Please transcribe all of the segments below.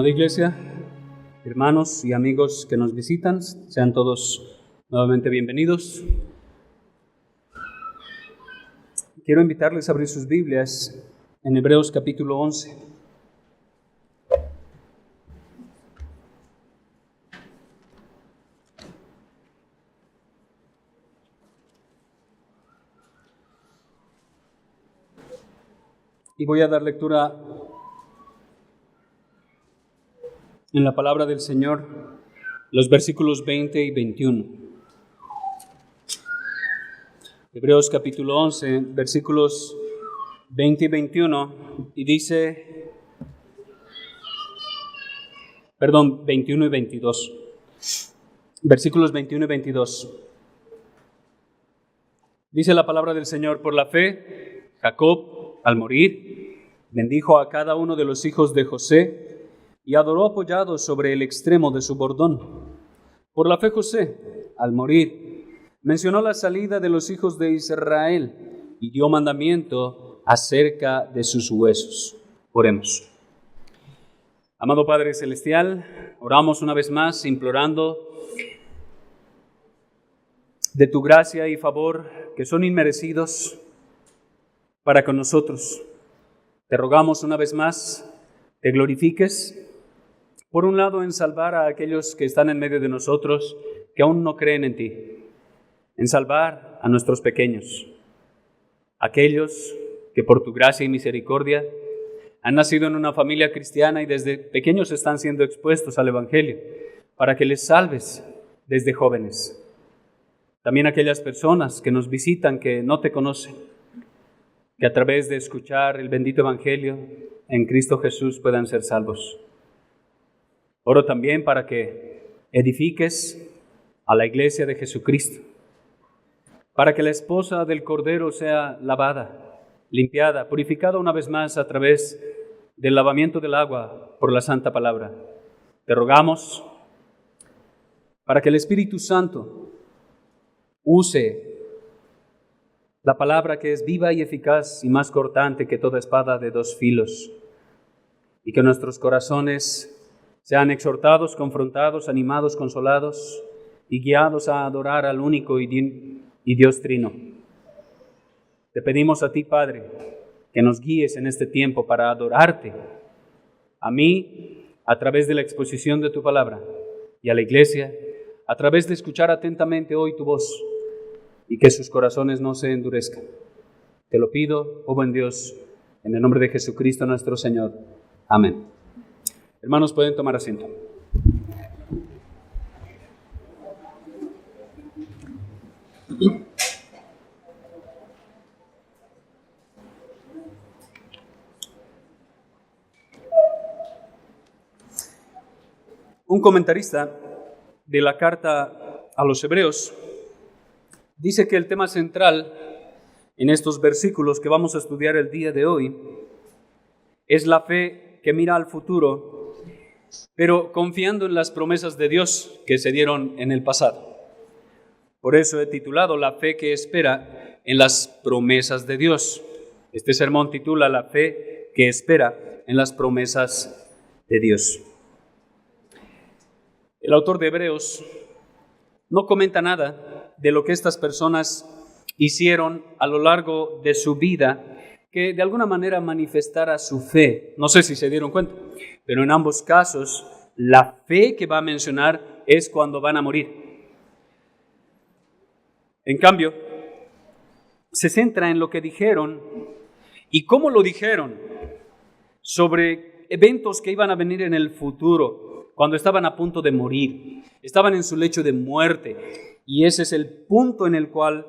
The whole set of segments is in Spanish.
Amada Iglesia, hermanos y amigos que nos visitan, sean todos nuevamente bienvenidos. Quiero invitarles a abrir sus Biblias en Hebreos capítulo 11. Y voy a dar lectura en la palabra del Señor, los versículos 20 y 21. Hebreos capítulo 11, versículos 20 y 21, y dice, 21 y 22. Versículos 21 y 22. Dice la palabra del Señor: por la fe, Jacob, al morir, bendijo a cada uno de los hijos de José, y adoró apoyado sobre el extremo de su bordón. Por la fe José, al morir, mencionó la salida de los hijos de Israel y dio mandamiento acerca de sus huesos. Oremos. Amado Padre Celestial, oramos una vez más implorando de tu gracia y favor que son inmerecidos para con nosotros. Te rogamos una vez más, te glorifiques, por un lado, en salvar a aquellos que están en medio de nosotros, que aún no creen en ti, en salvar a nuestros pequeños, aquellos que por tu gracia y misericordia han nacido en una familia cristiana y desde pequeños están siendo expuestos al Evangelio, para que les salves desde jóvenes. También aquellas personas que nos visitan que no te conocen, que a través de escuchar el bendito Evangelio en Cristo Jesús puedan ser salvos. Oro también para que edifiques a la iglesia de Jesucristo, para que la esposa del Cordero sea lavada, limpiada, purificada una vez más a través del lavamiento del agua por la santa palabra. Te rogamos para que el Espíritu Santo use la palabra que es viva y eficaz y más cortante que toda espada de dos filos, y que nuestros corazones sean exhortados, confrontados, animados, consolados y guiados a adorar al único y Dios Trino. Te pedimos a ti, Padre, que nos guíes en este tiempo para adorarte, a mí a través de la exposición de tu palabra, y a la iglesia a través de escuchar atentamente hoy tu voz, y que sus corazones no se endurezcan. Te lo pido, oh buen Dios, en el nombre de Jesucristo nuestro Señor. Amén. Hermanos, pueden tomar asiento. Un comentarista de la carta a los Hebreos dice que el tema central en estos versículos que vamos a estudiar el día de hoy es la fe que mira al futuro, pero confiando en las promesas de Dios que se dieron en el pasado. Por eso he titulado La fe que espera en las promesas de Dios. Este sermón titula La fe que espera en las promesas de Dios. El autor de Hebreos no comenta nada de lo que estas personas hicieron a lo largo de su vida que de alguna manera manifestara su fe. No sé si se dieron cuenta, pero en ambos casos la fe que va a mencionar es cuando van a morir. En cambio, se centra en lo que dijeron y cómo lo dijeron sobre eventos que iban a venir en el futuro, cuando estaban a punto de morir, estaban en su lecho de muerte. Y ese es el punto en el cual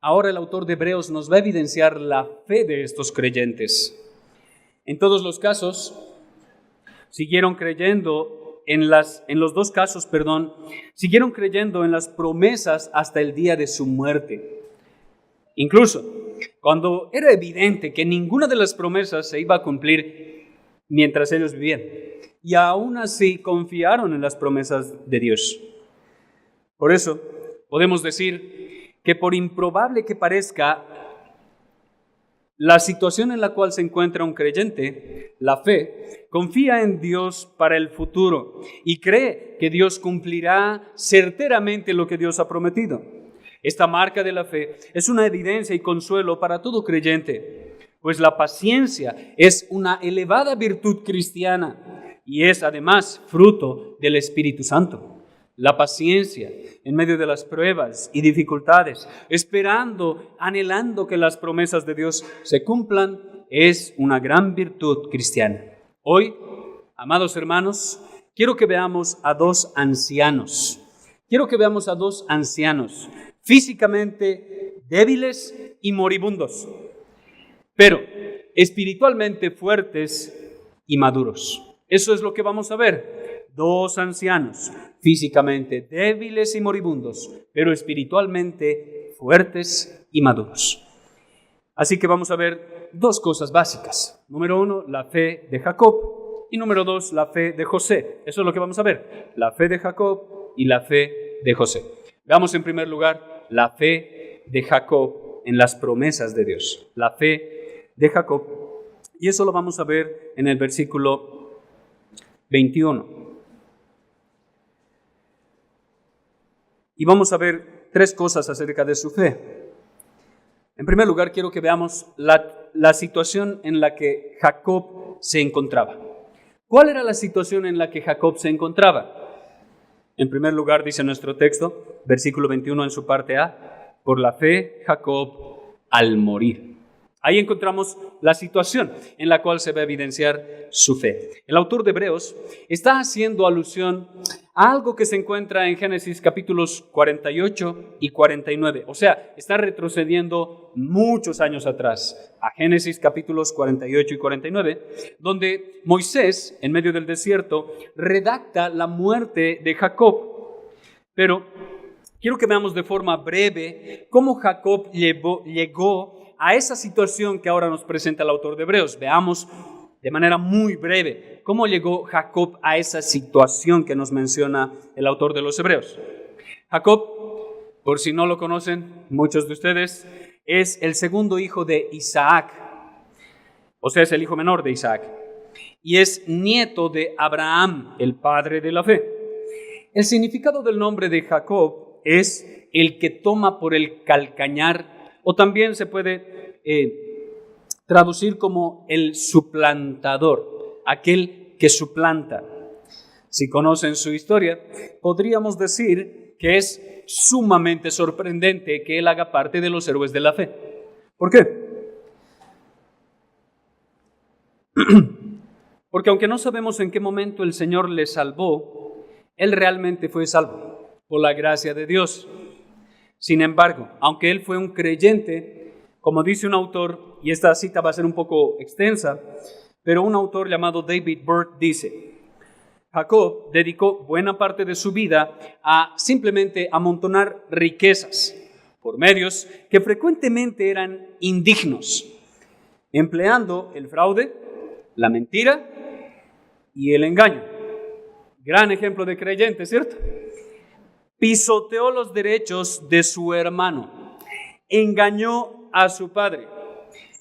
ahora el autor de Hebreos nos va a evidenciar la fe de estos creyentes. En todos los casos, siguieron creyendo siguieron creyendo en las promesas hasta el día de su muerte. Incluso cuando era evidente que ninguna de las promesas se iba a cumplir mientras ellos vivían. Y aún así confiaron en las promesas de Dios. Por eso podemos decir que por improbable que parezca, la situación en la cual se encuentra un creyente, la fe, confía en Dios para el futuro y cree que Dios cumplirá certeramente lo que Dios ha prometido. Esta marca de la fe es una evidencia y consuelo para todo creyente, pues la paciencia es una elevada virtud cristiana y es además fruto del Espíritu Santo. La paciencia en medio de las pruebas y dificultades, esperando, anhelando que las promesas de Dios se cumplan, es una gran virtud cristiana. Hoy, amados hermanos, quiero que veamos a dos ancianos. Físicamente débiles y moribundos, pero espiritualmente fuertes y maduros. Eso es lo que vamos a ver. Dos ancianos, físicamente débiles y moribundos, pero espiritualmente fuertes y maduros. Así que vamos a ver dos cosas básicas. Número 1, la fe de Jacob. Y número 2, la fe de José. Eso es lo que vamos a ver. La fe de Jacob y la fe de José. Veamos en primer lugar la fe de Jacob en las promesas de Dios. La fe de Jacob. Y eso lo vamos a ver en el versículo 21. Y vamos a ver tres cosas acerca de su fe. En primer lugar, quiero que veamos la situación en la que Jacob se encontraba. ¿Cuál era la situación en la que Jacob se encontraba? En primer lugar, dice nuestro texto, versículo 21 en su parte A, por la fe Jacob al morir. Ahí encontramos la situación en la cual se va a evidenciar su fe. El autor de Hebreos está haciendo alusión a algo que se encuentra en Génesis capítulos 48 y 49. O sea, está retrocediendo muchos años atrás, a Génesis capítulos 48 y 49, donde Moisés, en medio del desierto, redacta la muerte de Jacob. Pero quiero que veamos de forma breve cómo Jacob llegó a esa situación que ahora nos presenta el autor de Hebreos. Veamos de manera muy breve cómo llegó Jacob a esa situación que nos menciona el autor de los Hebreos. Jacob, por si no lo conocen muchos de ustedes, es el segundo hijo de Isaac, o sea, es el hijo menor de Isaac, y es nieto de Abraham, el padre de la fe. El significado del nombre de Jacob es el que toma por el calcañar, o también se puede traducir como el suplantador, aquel que suplanta. Si conocen su historia, podríamos decir que es sumamente sorprendente que él haga parte de los héroes de la fe. ¿Por qué? Porque aunque no sabemos en qué momento el Señor le salvó, él realmente fue salvo por la gracia de Dios. Sin embargo, aunque él fue un creyente, como dice un autor, y esta cita va a ser un poco extensa, pero un autor llamado David Burt dice: Jacob dedicó buena parte de su vida a simplemente amontonar riquezas por medios que frecuentemente eran indignos, empleando el fraude, la mentira y el engaño. Gran ejemplo de creyente, ¿cierto? Pisoteó los derechos de su hermano, engañó a su padre,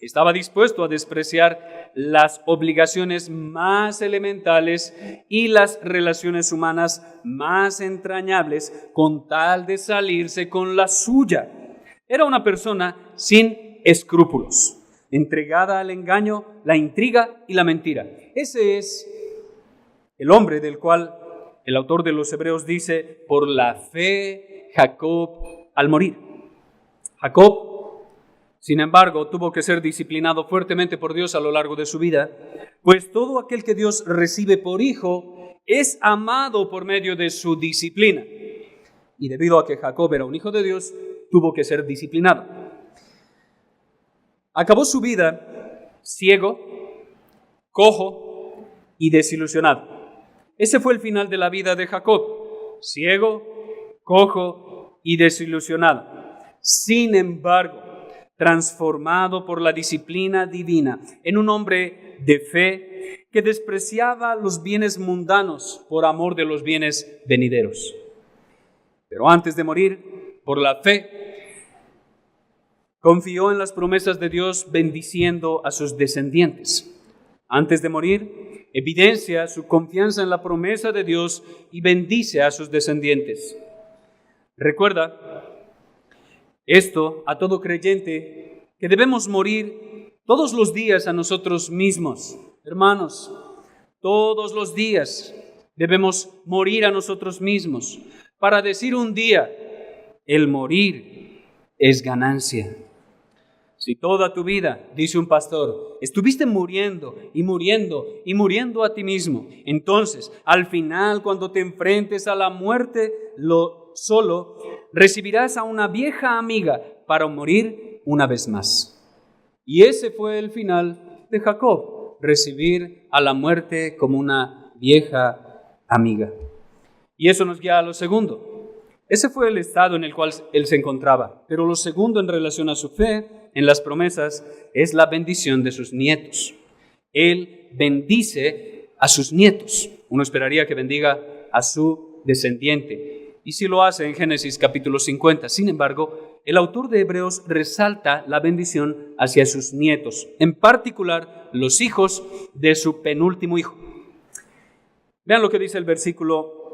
estaba dispuesto a despreciar las obligaciones más elementales y las relaciones humanas más entrañables con tal de salirse con la suya. Era una persona sin escrúpulos, entregada al engaño, la intriga y la mentira. Ese es el hombre del cual el autor de los Hebreos dice: por la fe Jacob al morir. Jacob, sin embargo, tuvo que ser disciplinado fuertemente por Dios a lo largo de su vida, pues todo aquel que Dios recibe por hijo es amado por medio de su disciplina. Y debido a que Jacob era un hijo de Dios, tuvo que ser disciplinado. Acabó su vida ciego, cojo y desilusionado. Ese fue el final de la vida de Jacob, ciego, cojo y desilusionado. Sin embargo, transformado por la disciplina divina en un hombre de fe que despreciaba los bienes mundanos por amor de los bienes venideros. Pero antes de morir, por la fe, Confió en las promesas de Dios bendiciendo a sus descendientes. Antes de morir, evidencia su confianza en la promesa de Dios y bendice a sus descendientes. Recuerda esto a todo creyente, que debemos morir todos los días a nosotros mismos. Hermanos, todos los días debemos morir a nosotros mismos para decir un día, el morir es ganancia. Si toda tu vida, dice un pastor, estuviste muriendo y muriendo y muriendo a ti mismo, entonces al final, cuando te enfrentes a la muerte solo, recibirás a una vieja amiga para morir una vez más. Y ese fue el final de Jacob, recibir a la muerte como una vieja amiga. Y eso nos guía a lo segundo. Ese fue el estado en el cual él se encontraba. Pero lo segundo en relación a su fe en las promesas es la bendición de sus nietos. Él bendice a sus nietos. Uno esperaría que bendiga a su descendiente. Y sí lo hace en Génesis capítulo 50. Sin embargo, el autor de Hebreos resalta la bendición hacia sus nietos, en particular los hijos de su penúltimo hijo. Vean lo que dice el versículo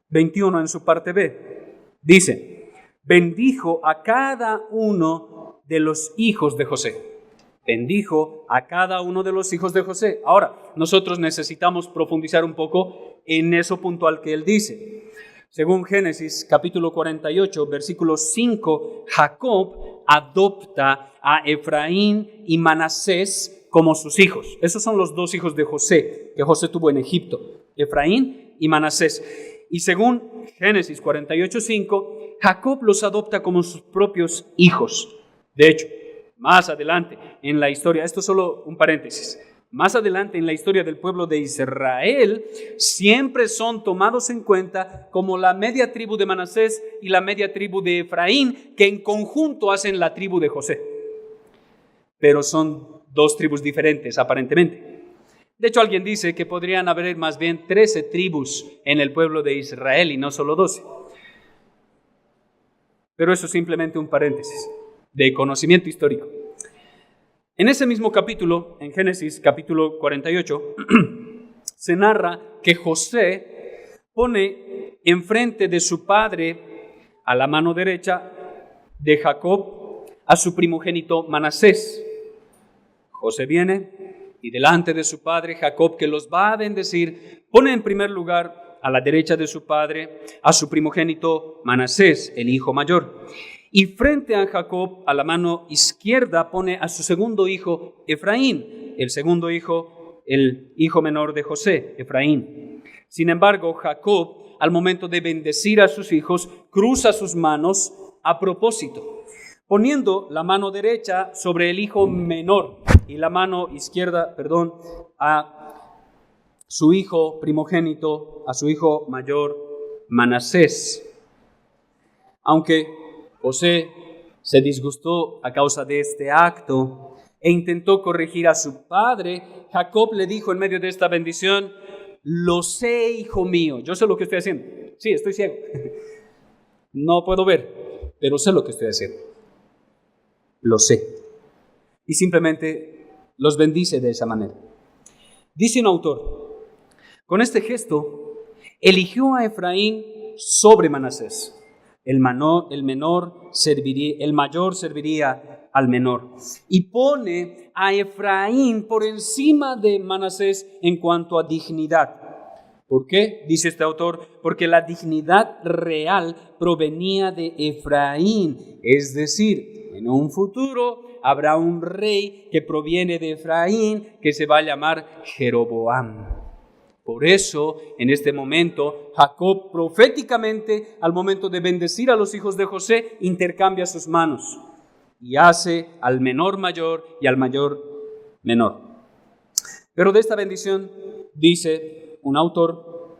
21 en su parte B. Dice, bendijo a cada uno de los hijos de José. Bendijo a cada uno de los hijos de José. Ahora, nosotros necesitamos profundizar un poco en eso puntual que él dice. Según Génesis capítulo 48, versículo 5, Jacob adopta a Efraín y Manasés como sus hijos. Esos son los dos hijos de José, que José tuvo en Egipto, Efraín y Manasés. Y según Génesis 48:5, Jacob los adopta como sus propios hijos. De hecho, más adelante en la historia, esto es solo un paréntesis, más adelante en la historia del pueblo de Israel, siempre son tomados en cuenta como la media tribu de Manasés y la media tribu de Efraín, que en conjunto hacen la tribu de José. Pero son dos tribus diferentes aparentemente. De hecho, alguien dice que podrían haber más bien 13 tribus en el pueblo de Israel y no solo 12. Pero eso es simplemente un paréntesis de conocimiento histórico. En ese mismo capítulo, en Génesis capítulo 48, se narra que José pone enfrente de su padre, a la mano derecha de Jacob, a su primogénito Manasés. José viene y delante de su padre Jacob, que los va a bendecir, pone en primer lugar a la derecha de su padre a su primogénito Manasés, el hijo mayor. Y frente a Jacob, a la mano izquierda, pone a su segundo hijo Efraín, el segundo hijo, el hijo menor de José, Efraín. Sin embargo, Jacob, al momento de bendecir a sus hijos, cruza sus manos a propósito, poniendo la mano derecha sobre el hijo menor y la mano izquierda, a su hijo primogénito, a su hijo mayor, Manasés. Aunque José se disgustó a causa de este acto e intentó corregir a su padre, Jacob le dijo en medio de esta bendición, lo sé, hijo mío, yo sé lo que estoy haciendo. Sí, estoy ciego. No puedo ver, pero sé lo que estoy haciendo. Lo sé. Y simplemente los bendice de esa manera. Dice un autor, con este gesto eligió a Efraín sobre Manasés. El mayor serviría al menor. Y pone a Efraín por encima de Manasés en cuanto a dignidad. ¿Por qué? Dice este autor, porque la dignidad real provenía de Efraín. Es decir, en un futuro habrá un rey que proviene de Efraín que se va a llamar Jeroboam. Por eso, en este momento, Jacob proféticamente, al momento de bendecir a los hijos de José, intercambia sus manos y hace al menor mayor y al mayor menor. Pero de esta bendición, dice un autor,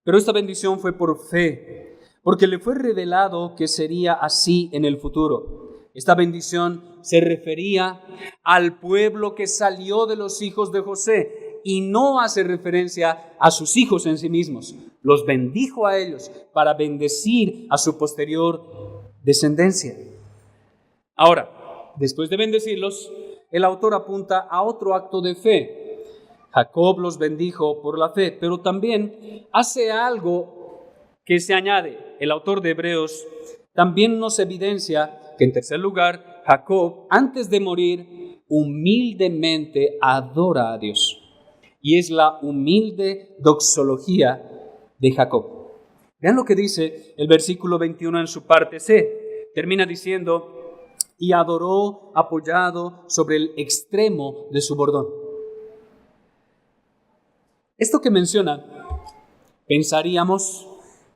pero esta bendición fue por fe, porque le fue revelado que sería así en el futuro. Esta bendición se refería al pueblo que salió de los hijos de José y no hace referencia a sus hijos en sí mismos. Los bendijo a ellos para bendecir a su posterior descendencia. Ahora, después de bendecirlos, el autor apunta a otro acto de fe. Jacob los bendijo por la fe, pero también hace algo que se añade. El autor de Hebreos también nos evidencia que, en tercer lugar, Jacob, antes de morir, humildemente adora a Dios. Y es la humilde doxología de Jacob. Vean lo que dice el versículo 21 en su parte C. Termina diciendo: y adoró apoyado sobre el extremo de su bordón. Esto que menciona, pensaríamos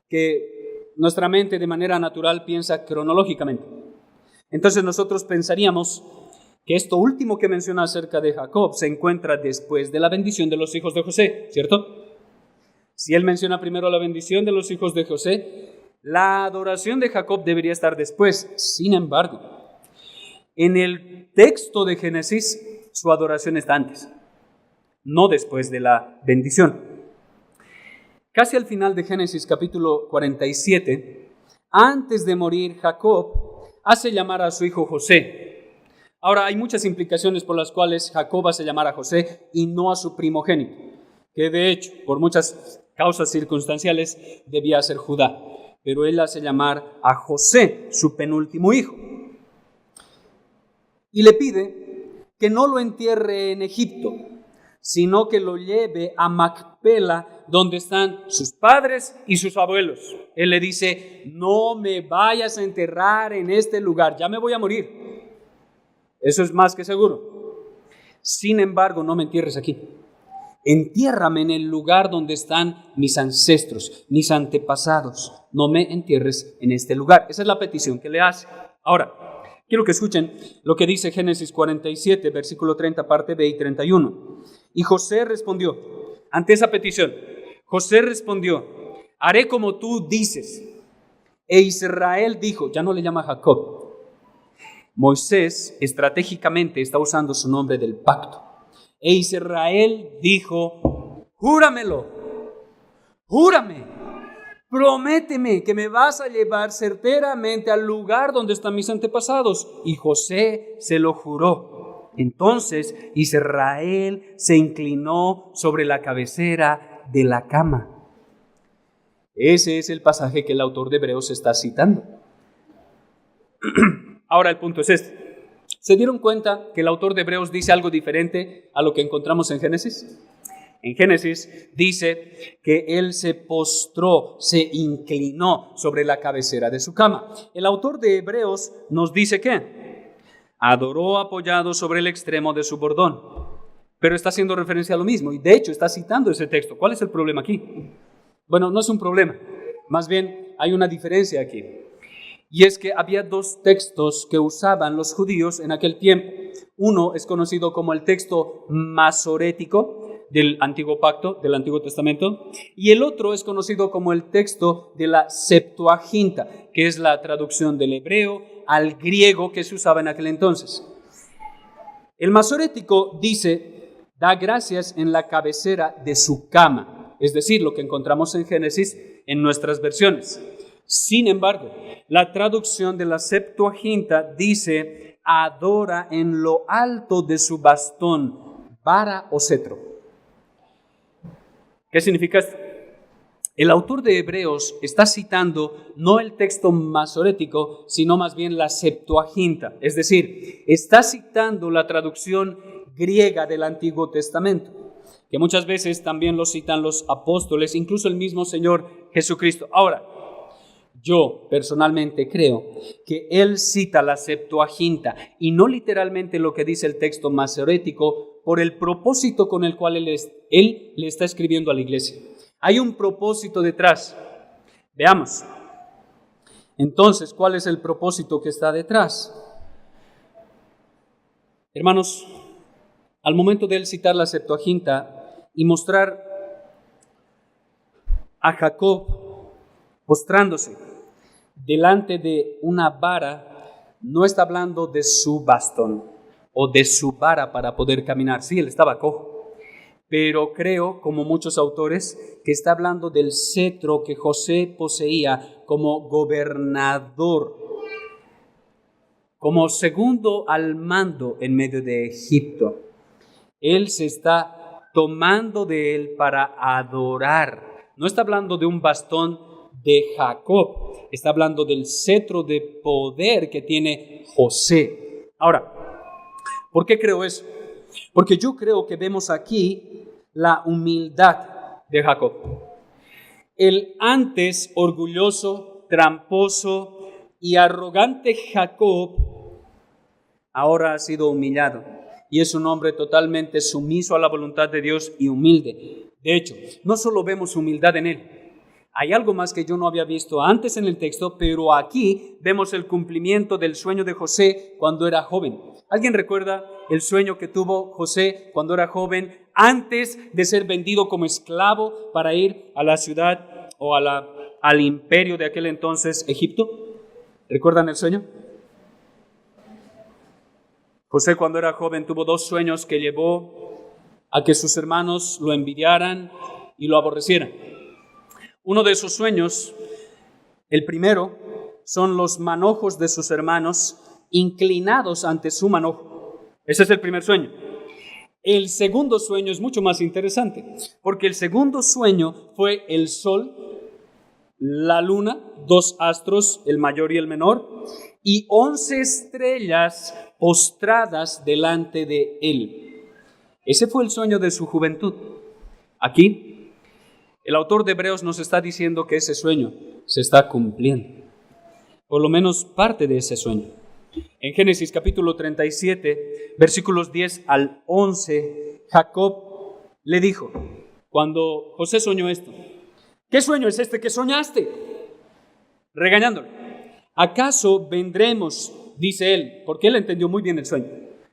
que nuestra mente de manera natural piensa cronológicamente. Entonces nosotros pensaríamos que esto último que menciona acerca de Jacob se encuentra después de la bendición de los hijos de José, ¿cierto? Si él menciona primero la bendición de los hijos de José, la adoración de Jacob debería estar después. Sin embargo, en el texto de Génesis, su adoración está antes, no después de la bendición. Casi al final de Génesis capítulo 47, antes de morir, Jacob hace llamar a su hijo José. Ahora, hay muchas implicaciones por las cuales Jacob hace llamar a José y no a su primogénito, que de hecho, por muchas causas circunstanciales, debía ser Judá. Pero él hace llamar a José, su penúltimo hijo. Y le pide que no lo entierre en Egipto, sino que lo lleve a Macpela, donde están sus padres y sus abuelos. Él le dice: no me vayas a enterrar en este lugar, ya me voy a morir. Eso es más que seguro. Sin embargo, no me entierres aquí. Entiérrame en el lugar donde están mis ancestros, mis antepasados. No me entierres en este lugar. Esa es la petición que le hace. Ahora, quiero que escuchen lo que dice Génesis 47, versículo 30, parte B y 31. Y José respondió, ante esa petición, José respondió: haré como tú dices. E Israel dijo, ya no le llama Jacob. Moisés estratégicamente está usando su nombre del pacto. E Israel dijo: júramelo, júrame, prométeme que me vas a llevar certeramente al lugar donde están mis antepasados. Y José se lo juró. Entonces Israel se inclinó sobre la cabecera de la cama. Ese es el pasaje que el autor de Hebreos está citando. Ahora el punto es este. ¿Se dieron cuenta que el autor de Hebreos dice algo diferente a lo que encontramos en Génesis? En Génesis dice que él se postró, se inclinó sobre la cabecera de su cama. El autor de Hebreos nos dice que adoró apoyado sobre el extremo de su bordón. Pero está haciendo referencia a lo mismo y de hecho está citando ese texto. ¿Cuál es el problema aquí? Bueno, no es un problema. Más bien hay una diferencia aquí. Y es que había dos textos que usaban los judíos en aquel tiempo. Uno es conocido como el texto masorético del Antiguo Pacto, del Antiguo Testamento, y el otro es conocido como el texto de la Septuaginta, que es la traducción del hebreo al griego que se usaba en aquel entonces. El masorético dice: da gracias en la cabecera de su cama, es decir, lo que encontramos en Génesis en nuestras versiones. Sin embargo, la traducción de la Septuaginta dice: adora en lo alto de su bastón, vara o cetro. ¿Qué significa esto? El autor de Hebreos está citando no el texto masorético, sino más bien la Septuaginta. Es decir, está citando la traducción griega del Antiguo Testamento, que muchas veces también lo citan los apóstoles, incluso el mismo Señor Jesucristo. Ahora, yo personalmente creo que él cita la Septuaginta y no literalmente lo que dice el texto masorético por el propósito con el cual él le está escribiendo a la iglesia. Hay un propósito detrás. Veamos. Entonces, ¿cuál es el propósito que está detrás? Hermanos, al momento de él citar la Septuaginta y mostrar a Jacob postrándose delante de una vara, no está hablando de su bastón o de su vara para poder caminar. Sí, él estaba cojo, pero creo, como muchos autores, que está hablando del cetro que José poseía como gobernador como segundo al mando en medio de Egipto. Él se está tomando de él para adorar. No está hablando de un bastón de Jacob, está hablando del cetro de poder que tiene José. Ahora, ¿por qué creo eso? Porque yo creo que vemos aquí la humildad de Jacob. El antes orgulloso, tramposo y arrogante Jacob ahora ha sido humillado y es un hombre totalmente sumiso a la voluntad de Dios y humilde. De hecho, no solo vemos humildad en él, hay algo más que yo no había visto antes en el texto, pero aquí vemos el cumplimiento del sueño de José cuando era joven. ¿Alguien recuerda el sueño que tuvo José cuando era joven, antes de ser vendido como esclavo para ir a la ciudad o al imperio de aquel entonces, Egipto? ¿Recuerdan el sueño? José cuando era joven tuvo 2 sueños que llevó a que sus hermanos lo envidiaran y lo aborrecieran. Uno de esos sueños, el primero, son los manojos de sus hermanos inclinados ante su manojo. Ese es el primer sueño. El segundo sueño es mucho más interesante, porque el segundo sueño fue el sol, la luna, 2 astros, el mayor y el menor, y 11 estrellas postradas delante de él. Ese fue el sueño de su juventud. Aquí, el autor de Hebreos nos está diciendo que ese sueño se está cumpliendo, por lo menos parte de ese sueño. En Génesis capítulo 37, versículos 10 al 11, Jacob le dijo, cuando José soñó esto, ¿qué sueño es este que soñaste? Regañándolo. ¿Acaso vendremos? Dice él, porque él entendió muy bien el sueño.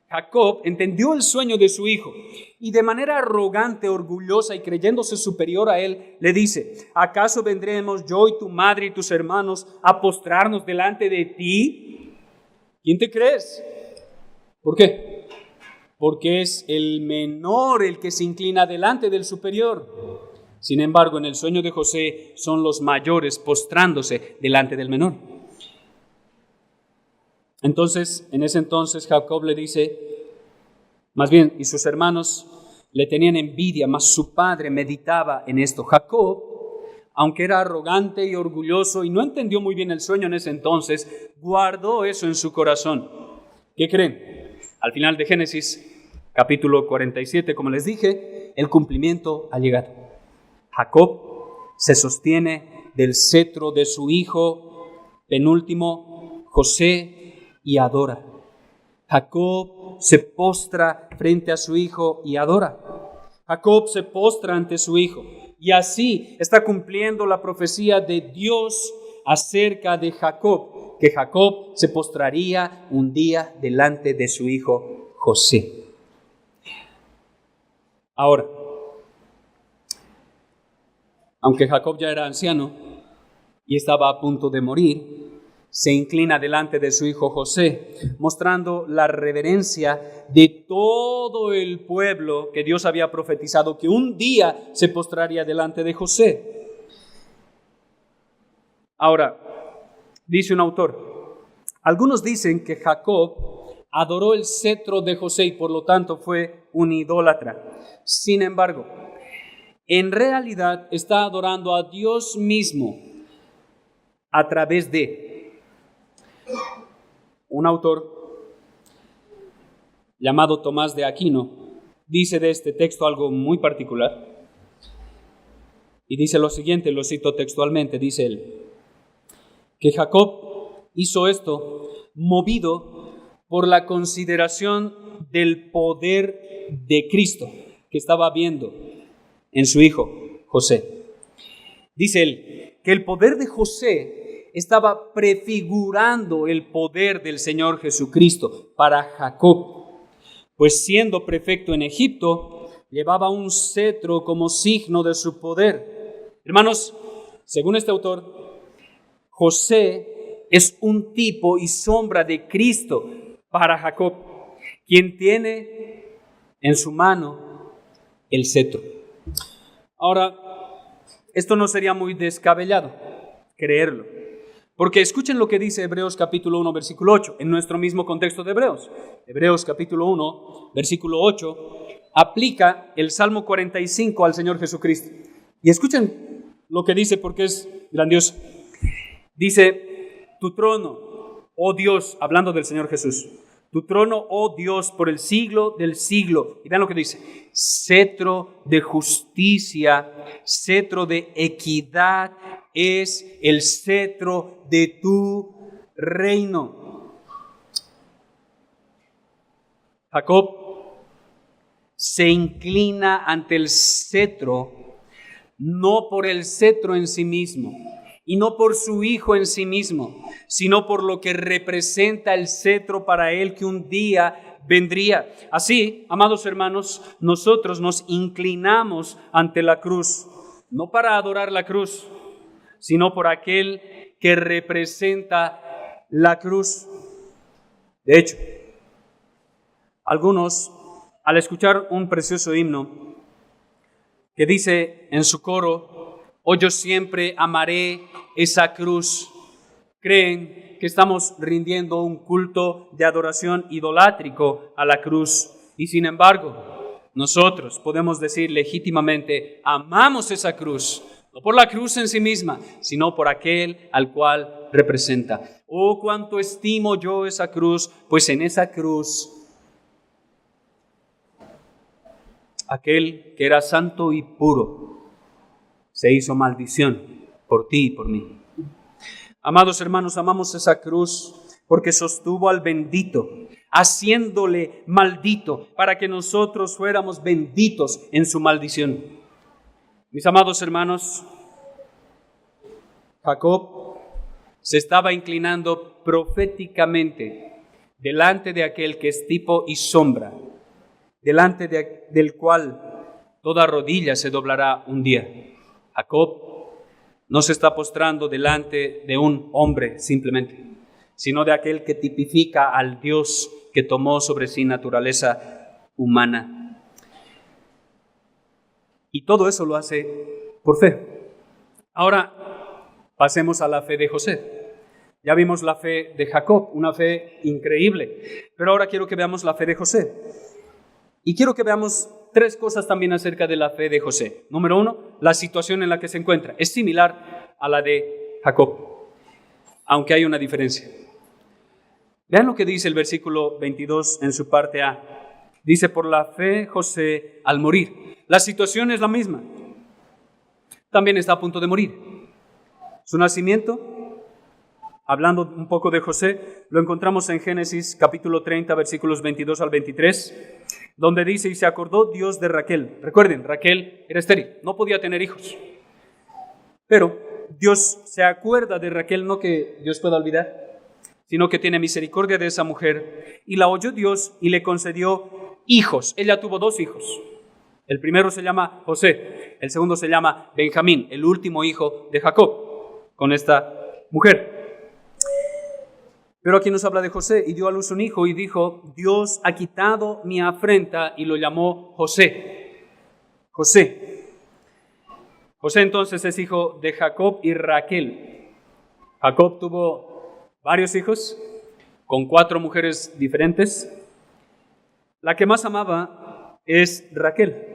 Jacob entendió el sueño de su hijo y de manera arrogante, orgullosa y creyéndose superior a él, le dice, ¿acaso vendremos yo y tu madre y tus hermanos a postrarnos delante de ti? ¿Quién te crees? ¿Por qué? Porque es el menor el que se inclina delante del superior. Sin embargo, en el sueño de José son los mayores postrándose delante del menor. Entonces, en ese entonces Jacob le dice, más bien, y sus hermanos le tenían envidia, mas su padre meditaba en esto. Jacob, aunque era arrogante y orgulloso y no entendió muy bien el sueño en ese entonces, guardó eso en su corazón. ¿Qué creen? Al final de Génesis, capítulo 47, como les dije, el cumplimiento ha llegado. Jacob se sostiene del cetro de su hijo penúltimo, José, y adora. Jacob se postra frente a su hijo y adora. Jacob se postra ante su hijo y así está cumpliendo la profecía de Dios acerca de Jacob, que Jacob se postraría un día delante de su hijo José. Ahora, aunque Jacob ya era anciano y estaba a punto de morir, se inclina delante de su hijo José, mostrando la reverencia de todo el pueblo que Dios había profetizado que un día se postraría delante de José. Ahora, dice un autor, algunos dicen que Jacob adoró el cetro de José y por lo tanto fue un idólatra. Sin embargo, en realidad está adorando a Dios mismo a través de un autor llamado Tomás de Aquino. Dice de este texto algo muy particular y dice lo siguiente, lo cito textualmente, dice él, que Jacob hizo esto movido por la consideración del poder de Cristo que estaba viendo en su hijo José. Dice él que el poder de José estaba prefigurando el poder del Señor Jesucristo para Jacob, pues siendo prefecto en Egipto, llevaba un cetro como signo de su poder. Hermanos, según este autor, José es un tipo y sombra de Cristo para Jacob, quien tiene en su mano el cetro. Ahora, esto no sería muy descabellado creerlo, Porque escuchen lo que dice Hebreos capítulo 1, versículo 8, en nuestro mismo contexto de Hebreos. Hebreos capítulo 1, versículo 8, aplica el Salmo 45 al Señor Jesucristo. Y escuchen lo que dice porque es grandioso. Dice, tu trono, oh Dios, hablando del Señor Jesús, tu trono, oh Dios, por el siglo del siglo. Y vean lo que dice, cetro de justicia, cetro de equidad es el cetro de tu reino. Jacob se inclina ante el cetro, no por el cetro en sí mismo, y no por su hijo en sí mismo, sino por lo que representa el cetro para él que un día vendría. Así, amados hermanos, nosotros nos inclinamos ante la cruz, no para adorar la cruz, sino por aquel que representa la cruz. De hecho, algunos, al escuchar un precioso himno que dice en su coro, oh, yo siempre amaré esa cruz, creen que estamos rindiendo un culto de adoración idolátrico a la cruz. Y sin embargo, nosotros podemos decir legítimamente, amamos esa cruz, no por la cruz en sí misma, sino por aquel al cual representa. Oh, cuánto estimo yo esa cruz, pues en esa cruz, aquel que era santo y puro, se hizo maldición por ti y por mí. Amados hermanos, amamos esa cruz porque sostuvo al bendito, haciéndole maldito, para que nosotros fuéramos benditos en su maldición. Mis amados hermanos, Jacob se estaba inclinando proféticamente delante de aquel que es tipo y sombra, delante del cual toda rodilla se doblará un día. Jacob no se está postrando delante de un hombre simplemente, sino de aquel que tipifica al Dios que tomó sobre sí naturaleza humana. Y todo eso lo hace por fe. Ahora pasemos a la fe de José. Ya vimos la fe de Jacob, una fe increíble, pero ahora quiero que veamos la fe de José. Y quiero que veamos tres cosas también acerca de la fe de José. Número uno, la situación en la que se encuentra. Es similar a la de Jacob, aunque hay una diferencia. Vean lo que dice el versículo 22 en su parte A. Dice, por la fe José al morir. La situación es la misma. También está a punto de morir. Su nacimiento, hablando un poco de José, lo encontramos en Génesis capítulo 30, versículos 22 al 23, donde dice, y se acordó Dios de Raquel. Recuerden, Raquel era estéril, no podía tener hijos. Pero Dios se acuerda de Raquel, no que Dios pueda olvidar, sino que tiene misericordia de esa mujer. Y la oyó Dios y le concedió hijos. Ella tuvo 2 hijos. El primero se llama José, el segundo se llama Benjamín, el último hijo de Jacob, con esta mujer. Pero aquí nos habla de José, y dio a luz un hijo, y dijo, Dios ha quitado mi afrenta, y lo llamó José. José entonces es hijo de Jacob y Raquel. Jacob tuvo varios hijos, con 4 mujeres diferentes. La que más amaba es Raquel.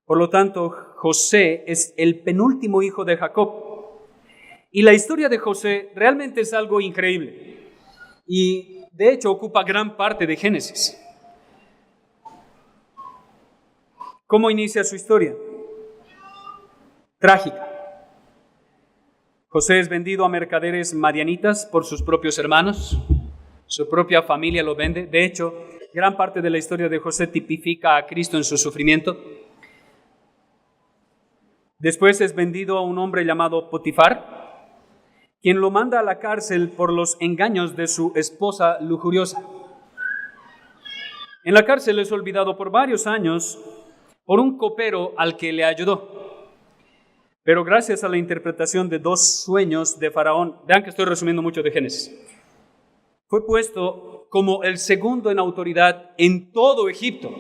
Por lo tanto, José es el penúltimo hijo de Jacob. Y la historia de José realmente es algo increíble. Y de hecho ocupa gran parte de Génesis. ¿Cómo inicia su historia? Trágica. José es vendido a mercaderes madianitas por sus propios hermanos. Su propia familia lo vende. De hecho, gran parte de la historia de José tipifica a Cristo en su sufrimiento. Después es vendido a un hombre llamado Potifar, quien lo manda a la cárcel por los engaños de su esposa lujuriosa. En la cárcel es olvidado por varios años por un copero al que le ayudó. Pero gracias a la interpretación de 2 sueños de Faraón, vean que estoy resumiendo mucho de Génesis, fue puesto como el segundo en autoridad en todo Egipto.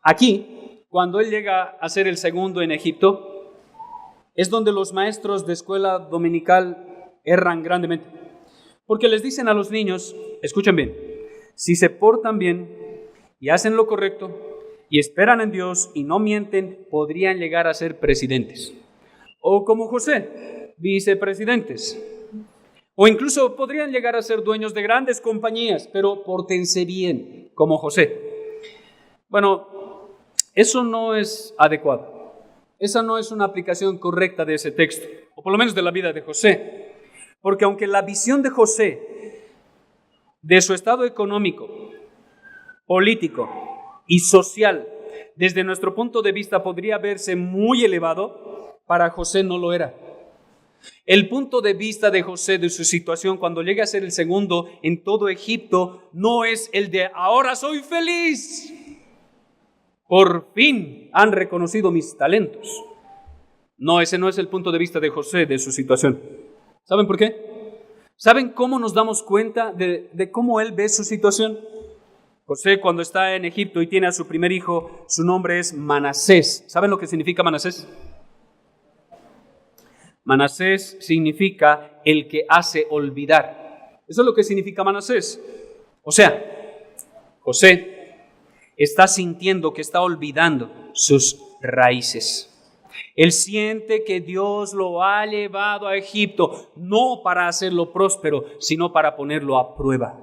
Aquí, cuando él llega a ser el segundo en Egipto, es donde los maestros de escuela dominical erran grandemente. Porque les dicen a los niños, escuchen bien, si se portan bien y hacen lo correcto y esperan en Dios y no mienten, podrían llegar a ser presidentes. O como José, vicepresidentes. O incluso podrían llegar a ser dueños de grandes compañías, pero pórtense bien, como José. Bueno, eso no es adecuado. Esa no es una aplicación correcta de ese texto, o por lo menos de la vida de José. Porque aunque la visión de José, de su estado económico, político y social, desde nuestro punto de vista podría verse muy elevado, para José no lo era. El punto de vista de José, de su situación, cuando llegue a ser el segundo en todo Egipto, no es el de ahora soy feliz. Por fin han reconocido mis talentos. No, ese no es el punto de vista de José, de su situación. ¿Saben por qué? ¿Saben cómo nos damos cuenta de cómo él ve su situación? José, cuando está en Egipto y tiene a su primer hijo, su nombre es Manasés. ¿Saben lo que significa Manasés? Manasés significa el que hace olvidar. Eso es lo que significa Manasés. O sea, José está sintiendo que está olvidando sus raíces. Él siente que Dios lo ha llevado a Egipto, no para hacerlo próspero, sino para ponerlo a prueba.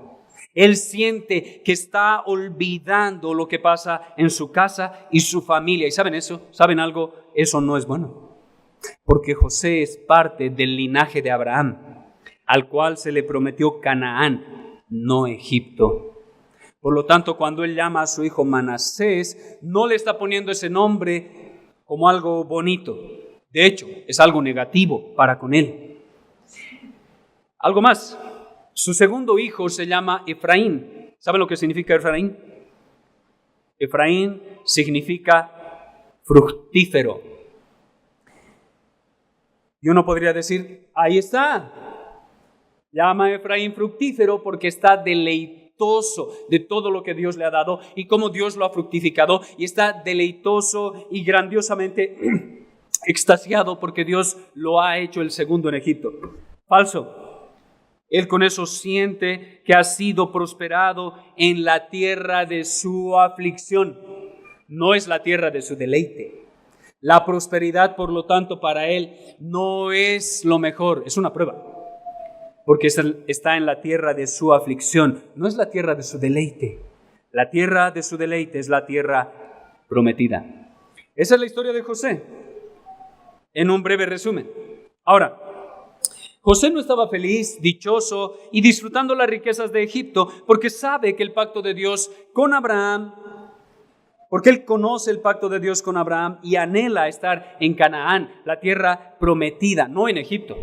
Él siente que está olvidando lo que pasa en su casa y su familia. ¿Y saben eso? ¿Saben algo? Eso no es bueno. Porque José es parte del linaje de Abraham, al cual se le prometió Canaán, no Egipto. Por lo tanto, cuando él llama a su hijo Manasés, no le está poniendo ese nombre como algo bonito. De hecho, es algo negativo para con él. Algo más. Su segundo hijo se llama Efraín. ¿Saben lo que significa Efraín? Efraín significa fructífero. Y uno podría decir, ahí está. Llama a Efraín fructífero porque está deleitoso de todo lo que Dios le ha dado y cómo Dios lo ha fructificado, y está deleitoso y grandiosamente extasiado porque Dios lo ha hecho el segundo en Egipto. Falso. Él con eso siente que ha sido prosperado en la tierra de su aflicción. No es la tierra de su deleite. La prosperidad, por lo tanto, para él no es lo mejor, es una prueba. Porque está en la tierra de su aflicción, no es la tierra de su deleite. La tierra de su deleite es la tierra prometida. Esa es la historia de José, en un breve resumen. Ahora, José no estaba feliz, dichoso y disfrutando las riquezas de Egipto porque sabe que el pacto de Dios con Abraham, porque él conoce el pacto de Dios con Abraham y anhela estar en Canaán, la tierra prometida, no en Egipto.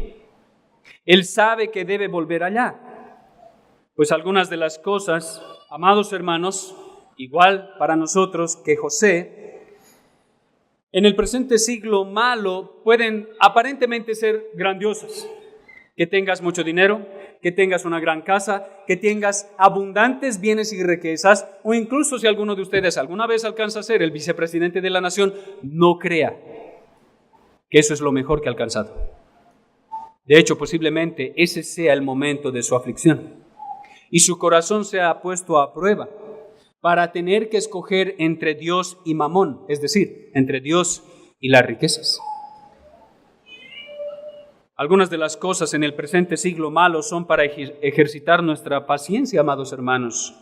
Él sabe que debe volver allá. Pues algunas de las cosas, amados hermanos, igual para nosotros que José, en el presente siglo malo pueden aparentemente ser grandiosas. Que tengas mucho dinero, que tengas una gran casa, que tengas abundantes bienes y riquezas, o incluso si alguno de ustedes alguna vez alcanza a ser el vicepresidente de la nación, no crea que eso es lo mejor que ha alcanzado. De hecho, posiblemente ese sea el momento de su aflicción y su corazón se ha puesto a prueba para tener que escoger entre Dios y Mamón, es decir, entre Dios y las riquezas. Algunas de las cosas en el presente siglo malo son para ejercitar nuestra paciencia, amados hermanos.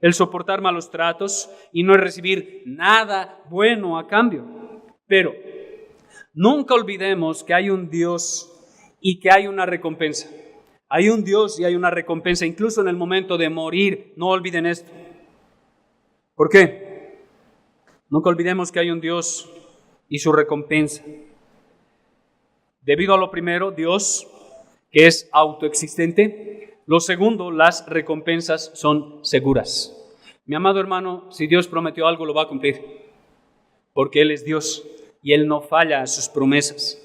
El soportar malos tratos y no recibir nada bueno a cambio. Pero nunca olvidemos que hay un Dios y que hay una recompensa. Hay un Dios y hay una recompensa, incluso en el momento de morir. No olviden esto. ¿Por qué? Nunca olvidemos que hay un Dios y su recompensa. Debido a lo primero, Dios, que es autoexistente. Lo segundo, las recompensas son seguras. Mi amado hermano, si Dios prometió algo, lo va a cumplir. Porque Él es Dios y Él no falla a sus promesas.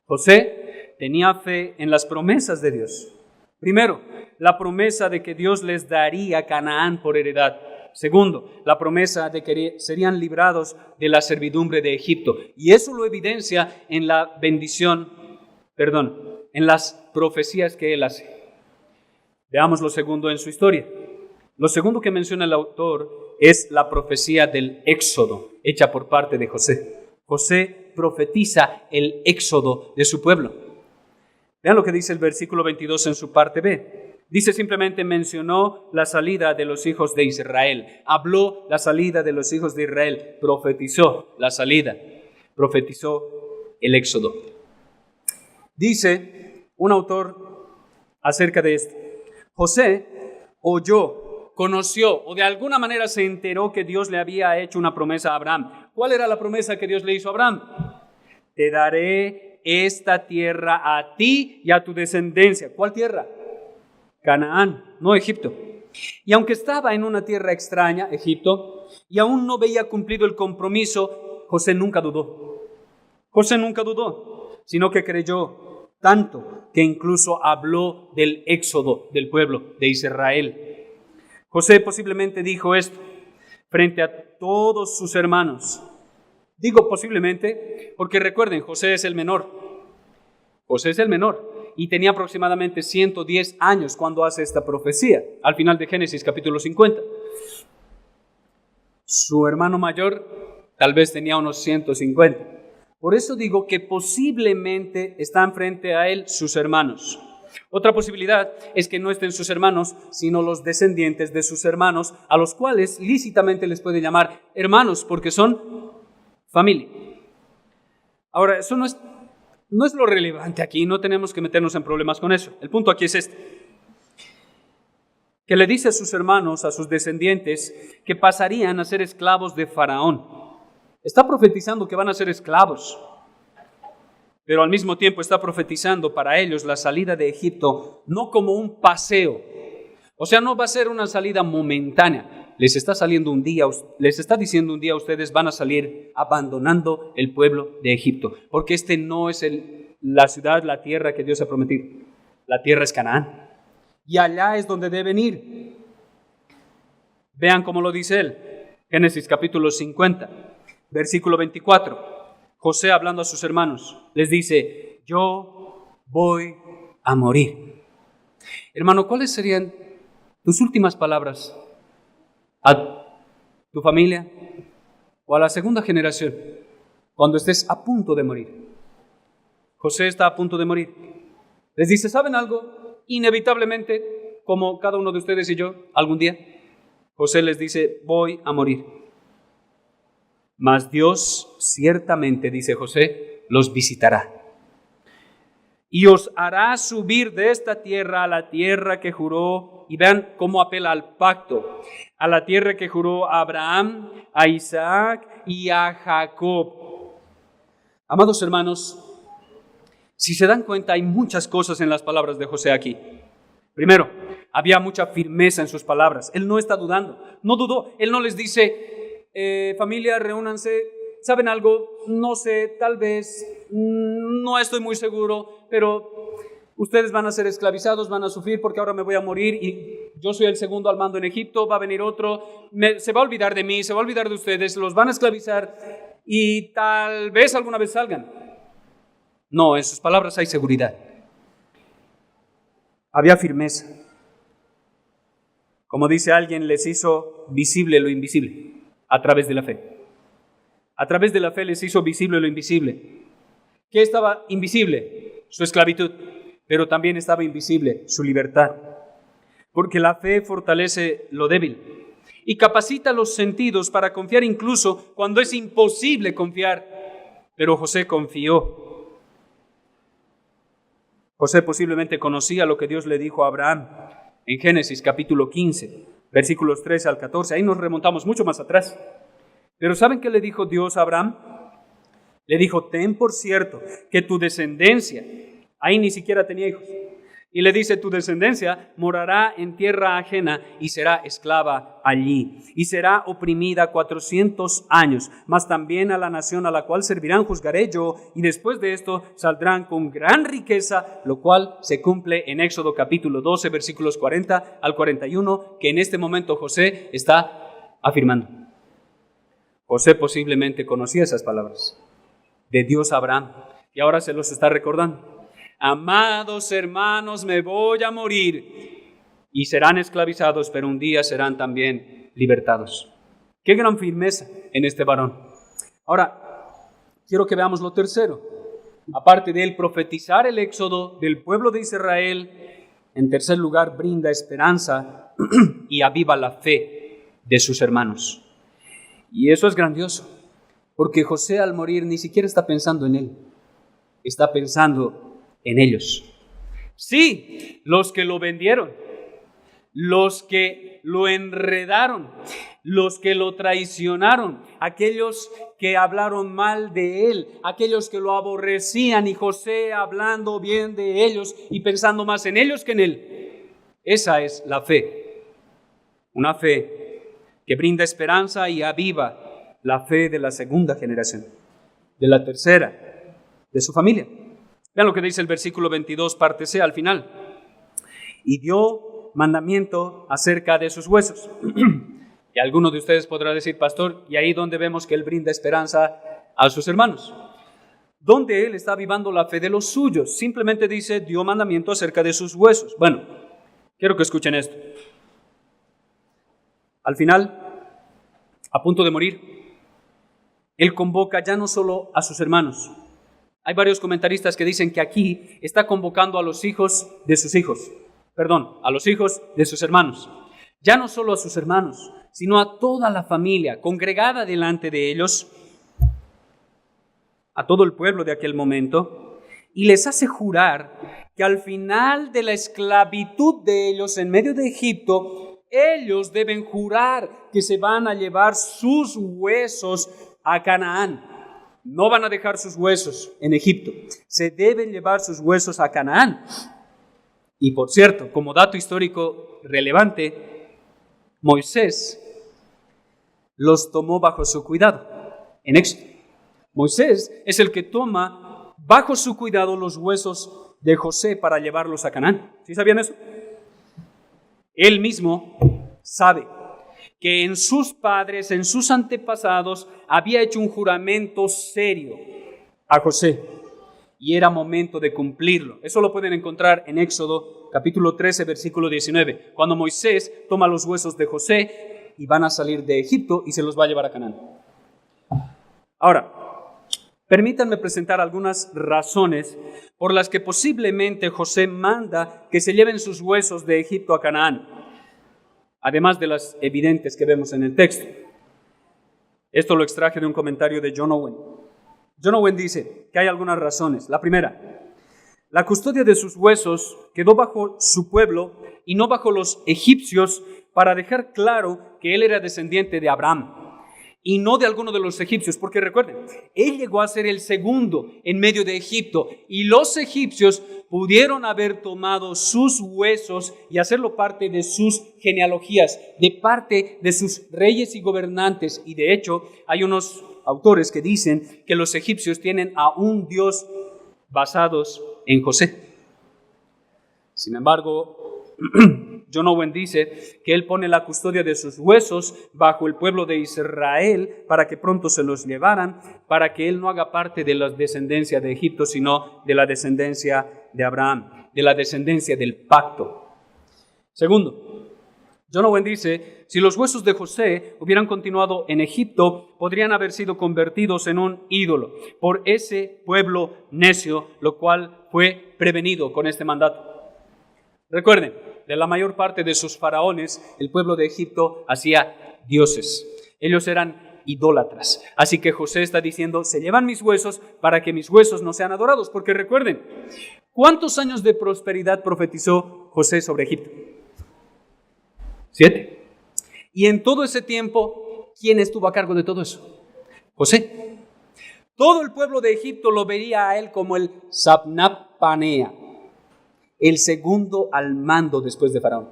José tenía fe en las promesas de Dios. Primero, la promesa de que Dios les daría Canaán por heredad. Segundo, la promesa de que serían librados de la servidumbre de Egipto. Y eso lo evidencia en la en las profecías que él hace. Veamos lo segundo en su historia. Lo segundo que menciona el autor es la profecía del éxodo, hecha por parte de José. José profetiza el éxodo de su pueblo. Vean lo que dice el versículo 22 en su parte B. Dice simplemente, mencionó la salida de los hijos de Israel. Habló la salida de los hijos de Israel. Profetizó la salida. Profetizó el éxodo. Dice un autor acerca de esto. José oyó, conoció o de alguna manera se enteró que Dios le había hecho una promesa a Abraham. ¿Cuál era la promesa que Dios le hizo a Abraham? Te daré esta tierra a ti y a tu descendencia. ¿Cuál tierra? Canaán, no Egipto. Y aunque estaba en una tierra extraña, Egipto, y aún no veía cumplido el compromiso, José nunca dudó. José nunca dudó, sino que creyó tanto que incluso habló del éxodo del pueblo de Israel. José posiblemente dijo esto frente a todos sus hermanos. Digo posiblemente porque recuerden, José es el menor. José es el menor. Y tenía aproximadamente 110 años cuando hace esta profecía, al final de Génesis capítulo 50. Su hermano mayor tal vez tenía unos 150. Por eso digo que posiblemente están frente a él sus hermanos. Otra posibilidad es que no estén sus hermanos, sino los descendientes de sus hermanos, a los cuales lícitamente les puede llamar hermanos, porque son familia. Ahora, eso no es lo relevante aquí, no tenemos que meternos en problemas con eso. El punto aquí es este, que le dice a sus hermanos, a sus descendientes, que pasarían a ser esclavos de Faraón. Está profetizando que van a ser esclavos, pero al mismo tiempo está profetizando para ellos la salida de Egipto, no como un paseo. O sea, no va a ser una salida momentánea. Les está diciendo un día, ustedes van a salir abandonando el pueblo de Egipto, porque este no es la ciudad, la tierra que Dios ha prometido. La tierra es Canaán, y allá es donde deben ir. Vean cómo lo dice él, Génesis capítulo 50, versículo 24. José, hablando a sus hermanos, les dice, yo voy a morir. Hermano, ¿cuáles serían tus últimas palabras a tu familia o a la segunda generación cuando estés a punto de morir? José está a punto de morir. Les dice, ¿saben algo? Inevitablemente, como cada uno de ustedes y yo, algún día, José les dice, voy a morir. Mas Dios ciertamente, dice José, los visitará. Y os hará subir de esta tierra a la tierra que juró, y vean cómo apela al pacto, a la tierra que juró a Abraham, a Isaac y a Jacob. Amados hermanos, si se dan cuenta, hay muchas cosas en las palabras de José aquí. Primero, había mucha firmeza en sus palabras. Él no está dudando, no dudó. Él no les dice, familia, reúnanse, ¿saben algo? No sé, tal vez, no estoy muy seguro, pero ustedes van a ser esclavizados, van a sufrir porque ahora me voy a morir y yo soy el segundo al mando en Egipto, va a venir otro, se va a olvidar de mí, se va a olvidar de ustedes, los van a esclavizar y tal vez alguna vez salgan. No, en sus palabras hay seguridad. Había firmeza. Como dice alguien, les hizo visible lo invisible a través de la fe. A través de la fe les hizo visible lo invisible. ¿Qué estaba invisible? Su esclavitud, pero también estaba invisible su libertad. Porque la fe fortalece lo débil y capacita los sentidos para confiar incluso cuando es imposible confiar. Pero José confió. José posiblemente conocía lo que Dios le dijo a Abraham en Génesis capítulo 15, versículos 13 al 14. Ahí nos remontamos mucho más atrás. Pero ¿saben qué le dijo Dios a Abraham? Le dijo, ten por cierto que tu descendencia, ahí ni siquiera tenía hijos, y le dice, tu descendencia morará en tierra ajena y será esclava allí, y será oprimida 400 años, mas también a la nación a la cual servirán juzgaré yo, y después de esto saldrán con gran riqueza, lo cual se cumple en Éxodo capítulo 12, versículos 40 al 41, que en este momento José está afirmando. José posiblemente conocía esas palabras de Dios a Abraham y ahora se los está recordando. Amados hermanos, me voy a morir y serán esclavizados, pero un día serán también libertados. Qué gran firmeza en este varón. Ahora, quiero que veamos lo tercero. Aparte de él profetizar el éxodo del pueblo de Israel, en tercer lugar brinda esperanza y aviva la fe de sus hermanos. Y eso es grandioso, porque José al morir ni siquiera está pensando en él, está pensando en ellos. Sí, los que lo vendieron, los que lo enredaron, los que lo traicionaron, aquellos que hablaron mal de él, aquellos que lo aborrecían, y José hablando bien de ellos y pensando más en ellos que en él. Esa es la fe, una fe que brinda esperanza y aviva la fe de la segunda generación, de la tercera, de su familia. Vean lo que dice el versículo 22, parte C, al final. Y dio mandamiento acerca de sus huesos. Y alguno de ustedes podrá decir, pastor, y ahí donde vemos que él brinda esperanza a sus hermanos. ¿Dónde él está avivando la fe de los suyos? Simplemente dice, dio mandamiento acerca de sus huesos. Bueno, quiero que escuchen esto. Al final, a punto de morir, él convoca ya no solo a sus hermanos. Hay varios comentaristas que dicen que aquí está convocando a los hijos de sus hijos. A los hijos de sus hermanos. Ya no solo a sus hermanos, sino a toda la familia congregada delante de ellos, a todo el pueblo de aquel momento, y les hace jurar que al final de la esclavitud de ellos en medio de Egipto, ellos deben jurar que se van a llevar sus huesos a Canaán. No van a dejar sus huesos en Egipto, se deben llevar sus huesos a Canaán. Y por cierto, como dato histórico relevante, Moisés los tomó bajo su cuidado en Éxodo. Moisés es el que toma bajo su cuidado los huesos de José para llevarlos a Canaán. ¿Sí sabían eso? Él mismo sabe que en sus padres, en sus antepasados, había hecho un juramento serio a José y era momento de cumplirlo. Eso lo pueden encontrar en Éxodo capítulo 13, versículo 19, cuando Moisés toma los huesos de José y van a salir de Egipto y se los va a llevar a Canaán. Ahora, permítanme presentar algunas razones por las que posiblemente José manda que se lleven sus huesos de Egipto a Canaán, además de las evidentes que vemos en el texto. Esto lo extraje de un comentario de John Owen. John Owen dice que hay algunas razones. La primera, la custodia de sus huesos quedó bajo su pueblo y no bajo los egipcios, para dejar claro que él era descendiente de Abraham y no de alguno de los egipcios, porque recuerden, él llegó a ser el segundo en medio de Egipto y los egipcios pudieron haber tomado sus huesos y hacerlo parte de sus genealogías, de parte de sus reyes y gobernantes. Y de hecho, hay unos autores que dicen que los egipcios tienen a un Dios basados en José. Sin embargo, John Owen dice que él pone la custodia de sus huesos bajo el pueblo de Israel para que pronto se los llevaran, para que él no haga parte de la descendencia de Egipto, sino de la descendencia de Abraham, de la descendencia del pacto. Segundo, John Owen dice, si los huesos de José hubieran continuado en Egipto, podrían haber sido convertidos en un ídolo por ese pueblo necio, lo cual fue prevenido con este mandato. Recuerden, de la mayor parte de sus faraones, el pueblo de Egipto hacía dioses. Ellos eran idólatras. Así que José está diciendo, se llevan mis huesos para que mis huesos no sean adorados. Porque recuerden, ¿cuántos años de prosperidad profetizó José sobre Egipto? 7. Y en todo ese tiempo, ¿quién estuvo a cargo de todo eso? José. Todo el pueblo de Egipto lo vería a él como el Sabnap-Panea, el segundo al mando después de Faraón.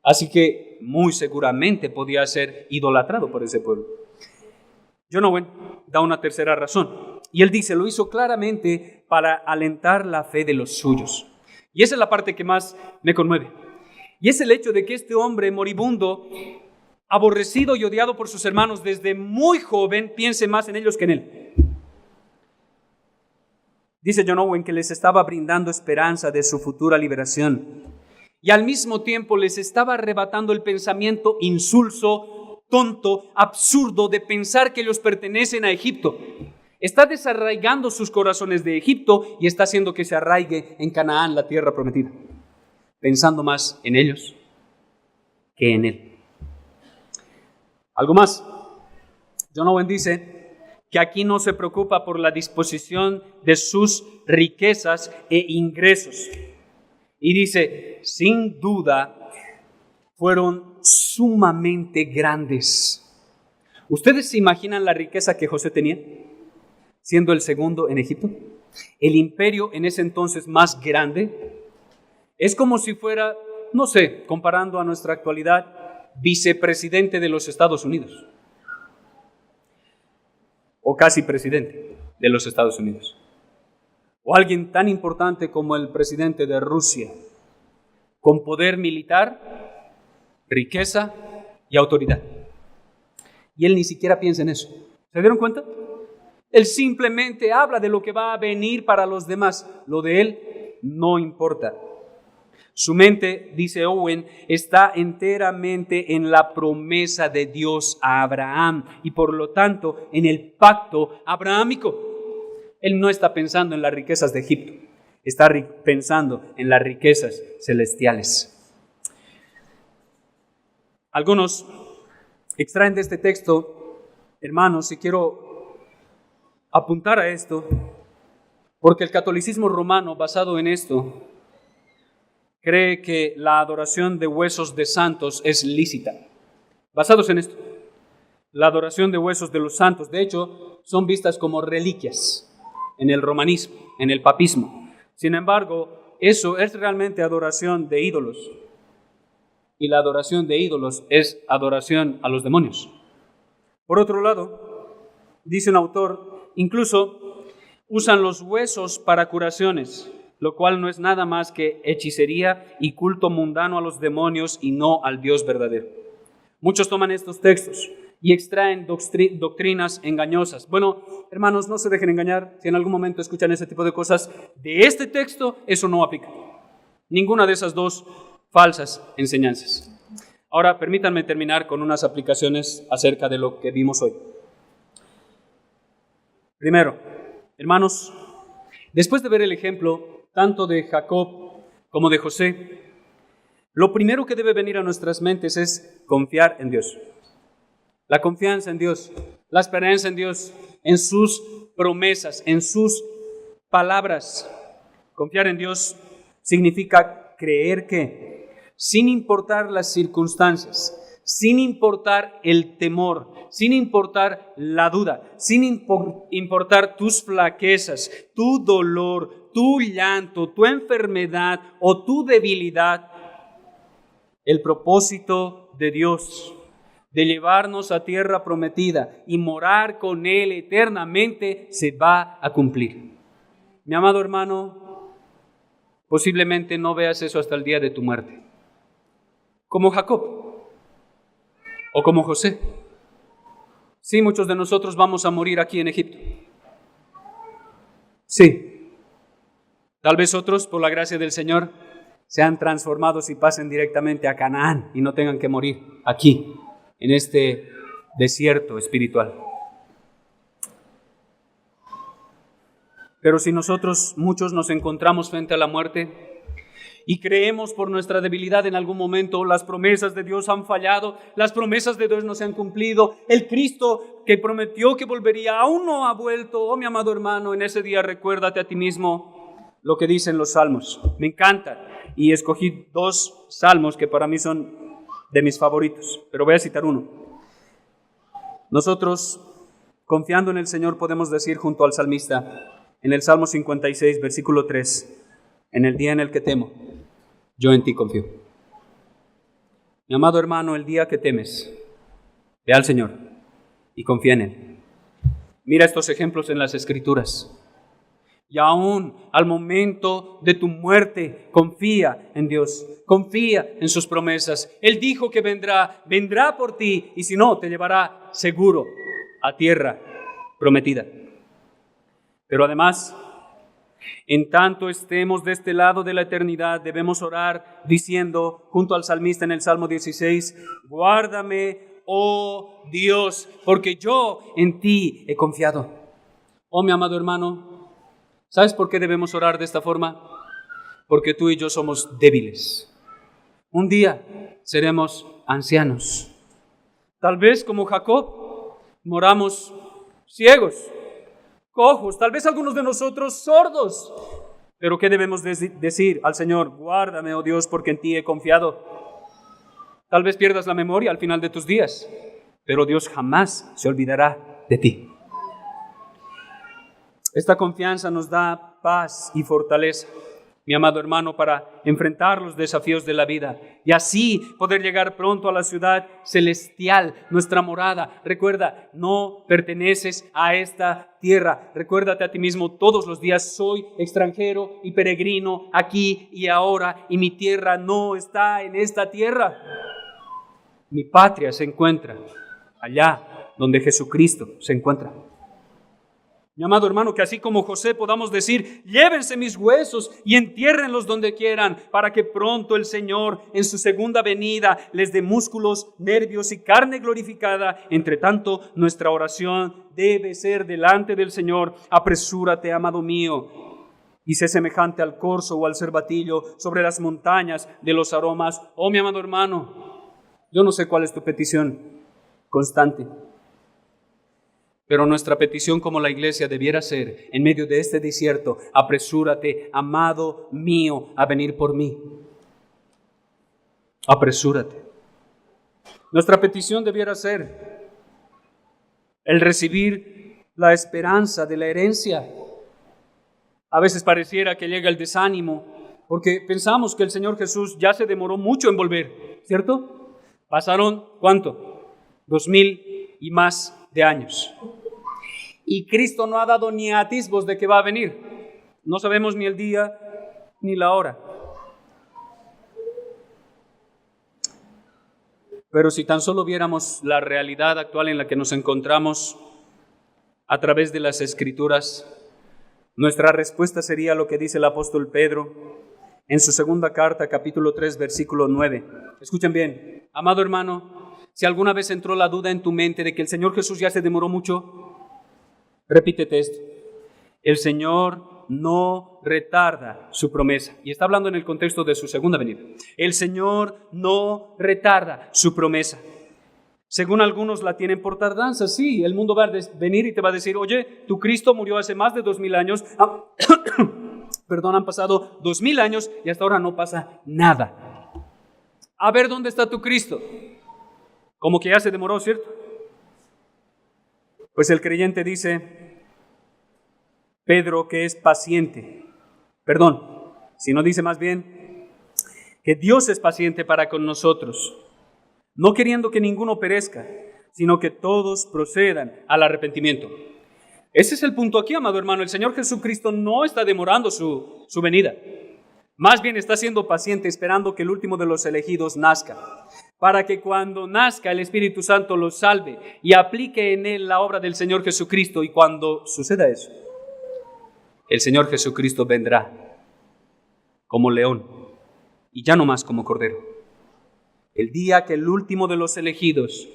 Así que muy seguramente podía ser idolatrado por ese pueblo. John Owen da una tercera razón, y él dice, lo hizo claramente para alentar la fe de los suyos. Y esa es la parte que más me conmueve. Y es el hecho de que este hombre moribundo aborrecido y odiado por sus hermanos desde muy joven, piense más en ellos que en él. Dice John Owen que les estaba brindando esperanza de su futura liberación y al mismo tiempo les estaba arrebatando el pensamiento insulso, tonto, absurdo de pensar que ellos pertenecen a Egipto. Está desarraigando sus corazones de Egipto y está haciendo que se arraigue en Canaán, la tierra prometida, pensando más en ellos que en él. Algo más. John Owen dice que aquí no se preocupa por la disposición de sus riquezas e ingresos. Y dice, sin duda, fueron sumamente grandes. ¿Ustedes se imaginan la riqueza que José tenía, siendo el segundo en Egipto? El imperio en ese entonces más grande. Es como si fuera, no sé, comparando a nuestra actualidad, vicepresidente de los Estados Unidos. O casi presidente de los Estados Unidos. O alguien tan importante como el presidente de Rusia, con poder militar, riqueza y autoridad. Y él ni siquiera piensa en eso. ¿Se dieron cuenta? Él simplemente habla de lo que va a venir para los demás. Lo de él no importa. Su mente, dice Owen, está enteramente en la promesa de Dios a Abraham y por lo tanto en el pacto abrahámico. Él no está pensando en las riquezas de Egipto, está pensando en las riquezas celestiales. Algunos extraen de este texto, hermanos, y quiero apuntar a esto, porque el catolicismo romano, basado en esto, cree que la adoración de huesos de santos es lícita. Basados en esto, la adoración de huesos de los santos, de hecho, son vistas como reliquias en el romanismo, en el papismo. Sin embargo, eso es realmente adoración de ídolos. Y la adoración de ídolos es adoración a los demonios. Por otro lado, dice un autor, incluso usan los huesos para curaciones, lo cual no es nada más que hechicería y culto mundano a los demonios y no al Dios verdadero. Muchos toman estos textos y extraen doctrinas engañosas. Bueno, hermanos, no se dejen engañar. Si en algún momento escuchan ese tipo de cosas de este texto, eso no aplica. Ninguna de esas dos falsas enseñanzas. Ahora, permítanme terminar con unas aplicaciones acerca de lo que vimos hoy. Primero, hermanos, después de ver el ejemplo tanto de Jacob como de José, lo primero que debe venir a nuestras mentes es confiar en Dios. La confianza en Dios, la esperanza en Dios, en sus promesas, en sus palabras. Confiar en Dios significa creer que, sin importar las circunstancias, sin importar el temor, sin importar la duda, sin importar tus flaquezas, tu dolor, tu llanto, tu enfermedad o tu debilidad, el propósito de Dios de llevarnos a tierra prometida y morar con Él eternamente se va a cumplir. Mi amado hermano, posiblemente no veas eso hasta el día de tu muerte. Como Jacob o como José. Sí, muchos de nosotros vamos a morir aquí en Egipto. Sí. Tal vez otros, por la gracia del Señor, sean transformados y pasen directamente a Canaán y no tengan que morir aquí, en este desierto espiritual. Pero si nosotros, muchos, nos encontramos frente a la muerte y creemos por nuestra debilidad en algún momento, las promesas de Dios han fallado, las promesas de Dios no se han cumplido, el Cristo que prometió que volvería aún no ha vuelto, oh mi amado hermano, en ese día recuérdate a ti mismo lo que dicen los salmos. Me encanta y escogí 2 salmos que para mí son de mis favoritos, pero voy a citar uno. Nosotros, confiando en el Señor, podemos decir junto al salmista, en el Salmo 56, versículo 3, en el día en el que temo, yo en ti confío. Mi amado hermano, el día que temes, ve al Señor y confía en Él. Mira estos ejemplos en las Escrituras. Y aún al momento de tu muerte, confía en Dios, confía en sus promesas. Él dijo que vendrá por ti, y si no, te llevará seguro a tierra prometida. Pero además, en tanto estemos de este lado de la eternidad, debemos orar diciendo, junto al salmista en el Salmo 16, guárdame, oh Dios, porque yo en ti he confiado. Oh, mi amado hermano, ¿sabes por qué debemos orar de esta forma? Porque tú y yo somos débiles. Un día seremos ancianos. Tal vez como Jacob, moramos ciegos, cojos, tal vez algunos de nosotros sordos. Pero ¿qué debemos decir al Señor? Guárdame, oh Dios, porque en ti he confiado. Tal vez pierdas la memoria al final de tus días, pero Dios jamás se olvidará de ti. Esta confianza nos da paz y fortaleza, mi amado hermano, para enfrentar los desafíos de la vida y así poder llegar pronto a la ciudad celestial, nuestra morada. Recuerda, no perteneces a esta tierra. Recuérdate a ti mismo todos los días, soy extranjero y peregrino aquí y ahora, y mi tierra no está en esta tierra. Mi patria se encuentra allá donde Jesucristo se encuentra. Mi amado hermano, que así como José podamos decir, llévense mis huesos y entiérrenlos donde quieran, para que pronto el Señor en su segunda venida les dé músculos, nervios y carne glorificada. Entre tanto, nuestra oración debe ser delante del Señor. Apresúrate, amado mío, y sé semejante al corzo o al cervatillo sobre las montañas de los aromas. Oh, mi amado hermano, yo no sé cuál es tu petición constante, pero nuestra petición como la iglesia debiera ser, en medio de este desierto, apresúrate, amado mío, a venir por mí. Apresúrate. Nuestra petición debiera ser el recibir la esperanza de la herencia. A veces pareciera que llega el desánimo, porque pensamos que el Señor Jesús ya se demoró mucho en volver, ¿cierto? Pasaron, ¿cuánto? 2000 y más de años. Y Cristo no ha dado ni atisbos de que va a venir. No sabemos ni el día ni la hora. Pero si tan solo viéramos la realidad actual en la que nos encontramos a través de las Escrituras, nuestra respuesta sería lo que dice el apóstol Pedro en su segunda carta, capítulo 3, versículo 9. Escuchen bien, amado hermano, si alguna vez entró la duda en tu mente de que el Señor Jesús ya se demoró mucho, repítete esto: el Señor no retarda su promesa. Y está hablando en el contexto de su segunda venida. El Señor no retarda su promesa. Según algunos la tienen por tardanza. Sí, el mundo va a venir y te va a decir, oye, tu Cristo murió hace más de 2000 años. Han pasado 2000 años y hasta ahora no pasa nada. A ver, ¿dónde está tu Cristo? Como que ya se demoró, ¿cierto? Pues el creyente dice, Pedro, que es paciente. Si no dice más bien, que Dios es paciente para con nosotros, no queriendo que ninguno perezca, sino que todos procedan al arrepentimiento. Ese es el punto aquí, amado hermano. El Señor Jesucristo no está demorando su venida. Más bien está siendo paciente, esperando que el último de los elegidos nazca, para que cuando nazca el Espíritu Santo lo salve y aplique en él la obra del Señor Jesucristo. Y cuando suceda eso, el Señor Jesucristo vendrá como león y ya no más como cordero. El día que el último de los elegidos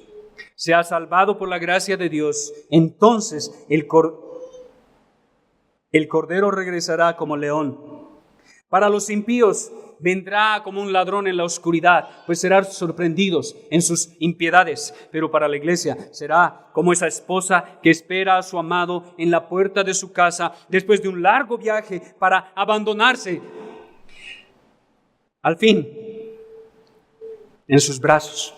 sea salvado por la gracia de Dios, entonces el cordero regresará como león. Para los impíos vendrá como un ladrón en la oscuridad, pues serán sorprendidos en sus impiedades. Pero para la iglesia será como esa esposa que espera a su amado en la puerta de su casa después de un largo viaje para abandonarse al fin en sus brazos.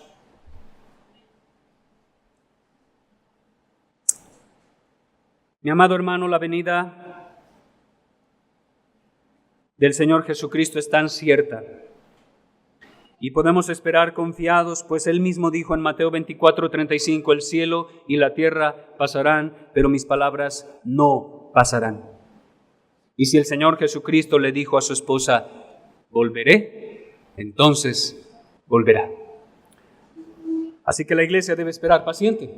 Mi amado hermano, la venida del Señor Jesucristo es tan cierta y podemos esperar confiados, pues Él mismo dijo en Mateo 24:35, el cielo y la tierra pasarán, pero mis palabras no pasarán. Y si el Señor Jesucristo le dijo a su esposa, volveré, entonces volverá. Así que la iglesia debe esperar paciente.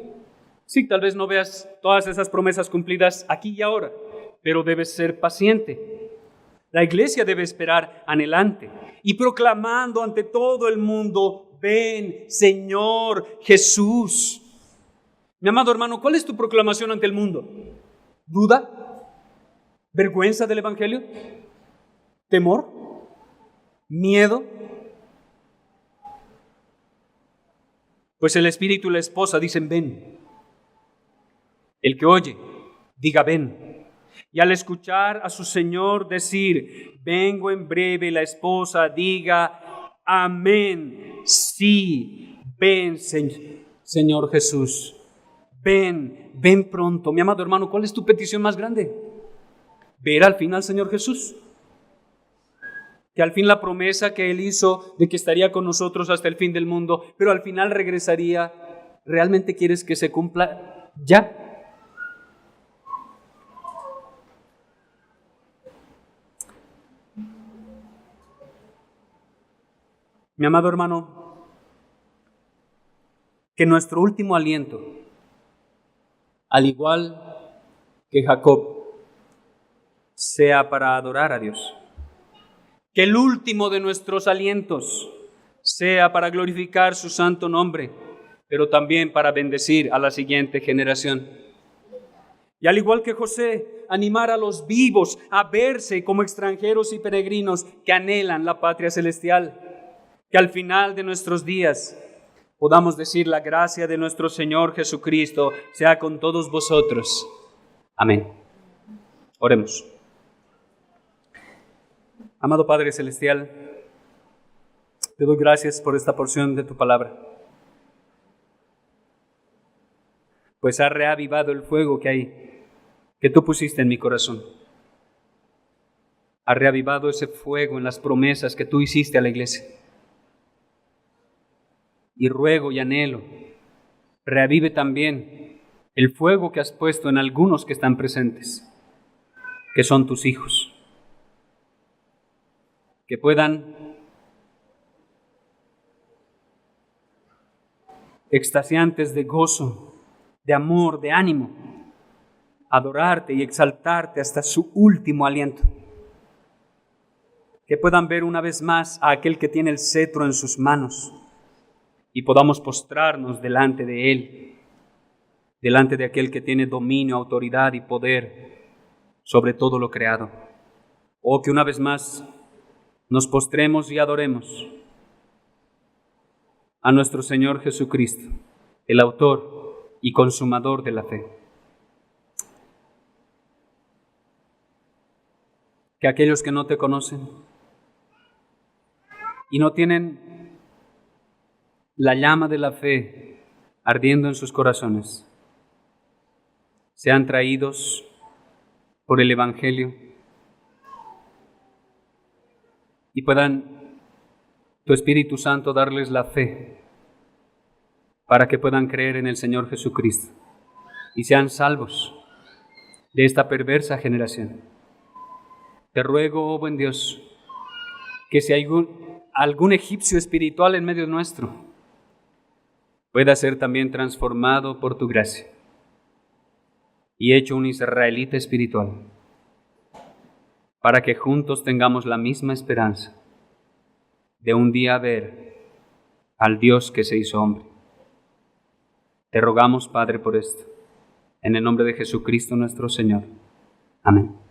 Sí, tal vez no veas todas esas promesas cumplidas aquí y ahora, pero debes ser paciente. La iglesia debe esperar anhelante y proclamando ante todo el mundo, ven, Señor Jesús. Mi amado hermano, ¿cuál es tu proclamación ante el mundo? ¿Duda? ¿Vergüenza del Evangelio? ¿Temor? ¿Miedo? Pues el Espíritu y la esposa dicen, ven. El que oye, diga, ven. Y al escuchar a su Señor decir, vengo en breve, la esposa diga, amén. Sí, ven, Señor Jesús. Ven, ven pronto. Mi amado hermano, ¿cuál es tu petición más grande? ¿Ver al fin al Señor Jesús? Que al fin la promesa que Él hizo de que estaría con nosotros hasta el fin del mundo, pero al final regresaría, ¿realmente quieres que se cumpla ya? Mi amado hermano, que nuestro último aliento, al igual que Jacob, sea para adorar a Dios. Que el último de nuestros alientos sea para glorificar su santo nombre, pero también para bendecir a la siguiente generación. Y al igual que José, animar a los vivos a verse como extranjeros y peregrinos que anhelan la patria celestial. Que al final de nuestros días podamos decir la gracia de nuestro Señor Jesucristo sea con todos vosotros. Amén. Oremos. Amado Padre Celestial, te doy gracias por esta porción de tu palabra, pues ha reavivado el fuego que tú pusiste en mi corazón. Ha reavivado ese fuego en las promesas que tú hiciste a la iglesia. Y ruego y anhelo, reavive también el fuego que has puesto en algunos que están presentes, que son tus hijos, que puedan, extasiantes de gozo, de amor, de ánimo, adorarte y exaltarte hasta su último aliento. Que puedan ver una vez más a aquel que tiene el cetro en sus manos y podamos postrarnos delante de Él, delante de aquel que tiene dominio, autoridad y poder sobre todo lo creado. O que una vez más nos postremos y adoremos a nuestro Señor Jesucristo, el autor y consumador de la fe. Que aquellos que no te conocen y no tienen la llama de la fe ardiendo en sus corazones, sean traídos por el Evangelio y puedan tu Espíritu Santo darles la fe para que puedan creer en el Señor Jesucristo y sean salvos de esta perversa generación. Te ruego, oh buen Dios, que si hay algún egipcio espiritual en medio nuestro, pueda ser también transformado por tu gracia y hecho un israelita espiritual, para que juntos tengamos la misma esperanza de un día ver al Dios que se hizo hombre. Te rogamos, Padre, por esto, en el nombre de Jesucristo nuestro Señor. Amén.